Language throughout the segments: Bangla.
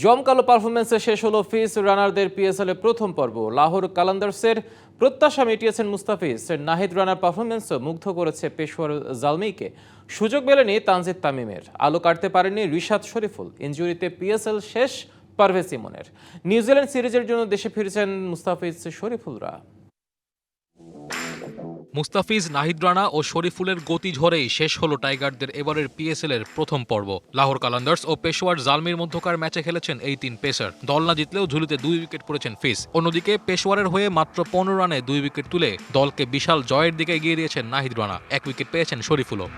জমকালো পারফরমেন্সে শেষ হলো ফিস রানারদের পিএসএল এর প্রথম পর্ব। লাহোর কালান্দার্সের প্রত্যাশা মিটিয়েছেন মুস্তাফিজ। নাহিদ রানার পারফরমেন্সও মুগ্ধ করেছে পেশোয়ার জালমিকে। সুযোগ মেলেনি তানজিদ তামিমের, আলো কাটতে পারেননি রিশাদ শরীফুল। ইনজুরিতে পিএসএল শেষ পারভেজ ইমনের। নিউজিল্যান্ড সিরিজের জন্য দেশে ফিরেছেন মুস্তাফিজ শরীফুলরা। মুস্তাফিজ, নাহিদ রানা ও শরীফুলের গতি ঝড়েই শেষ হলো টাইগারদের এবারের পিএসএল এর প্রথম পর্ব। লাহোর কালান্দার্স ও পেশোয়ার জালমির মধ্যকার ম্যাচে খেলেছেন এই তিন পেসার। দল না জিতলেও ঝুলিতে 2 উইকেট পড়েছেন ফিস। অন্যদিকে পেশোয়ারের হয়ে মাত্র 15 রানে 2 উইকেট তুলে দলকে বিশাল জয়ের দিকে এগিয়ে দিয়েছেন নাহিদ রানা। 1 উইকেট পেয়েছেন শরীফুলও।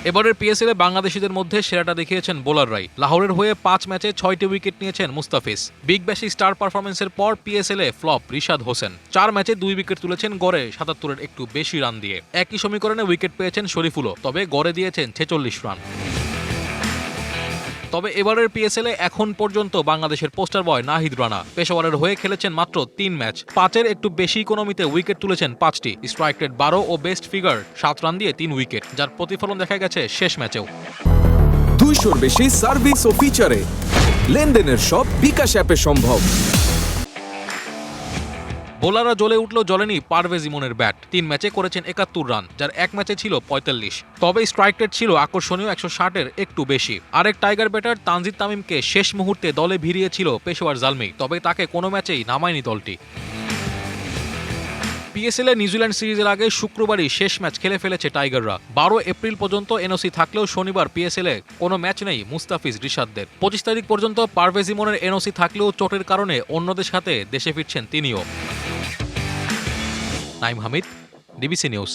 এবারের পিএসএলে বাংলাদেশিদের মধ্যে সেরাটা দেখিয়েছেন বোলাররাই। লাহোরের হয়ে 5 ম্যাচে 6টি উইকেট নিয়েছেন মুস্তাফিজ। বিগ ব্যাশি স্টার পারফরমেন্সের পর পিএসএলে ফ্লপ রিশাদ হোসেন। 4 ম্যাচে 2 উইকেট তুলেছেন গড়ে 77-এর একটু বেশি রান দিয়ে। একই সমীকরণে উইকেট পেয়েছেন শরীফুলও, তবে গড়ে দিয়েছেন 46 রান। তবে এবারের পিএসএলে এখন পর্যন্ত বাংলাদেশের পোস্টার বয় নাহিদ রানা। পেশোয়ারের হয়ে খেলেছেন মাত্র 3 ম্যাচ, 5-এর একটু বেশি ইকোনমিতে উইকেট তুলেছেন 5টি। স্ট্রাইক রেট 12 ও বেস্ট ফিগার 7 রান দিয়ে 3 উইকেট, যার প্রতিফলন দেখা গেছে শেষ ম্যাচেও। 200-র বেশি সার্ভিস ও ফিচারে লেনদেনের সব বিকাশ অ্যাপে সম্ভব। বোলাররা জ্বলে উঠলেও জ্বলেনি পারভেজ ইমনের ব্যাট। 3 ম্যাচে করেছেন 71 রান, যার 1 ম্যাচে ছিল 45। তবে স্ট্রাইক রেট ছিল আকর্ষণীয় 160-এর একটু বেশি। আরেক টাইগার ব্যাটার তানজিদ তামিমকে শেষ মুহূর্তে দলে ভিড়িয়েছিল পেশোয়ার জালমি, তবে তাকে কোনো ম্যাচেই নামায়নি দলটি। পিএসএলে নিউজিল্যান্ড সিরিজের আগে শুক্রবারই শেষ ম্যাচ খেলে ফেলেছে টাইগাররা। 12 এপ্রিল পর্যন্ত এনওসি থাকলেও শনিবার পিএসএলে কোনো ম্যাচ নেই মুস্তাফিজ রিশাদদের। 25 তারিখ পর্যন্ত পারভেজ ইমনের এনওসি থাকলেও চোটের কারণে অন্যদের সাথে দেশে ফিরছেন তিনিও। Naim Hamid, DBC news.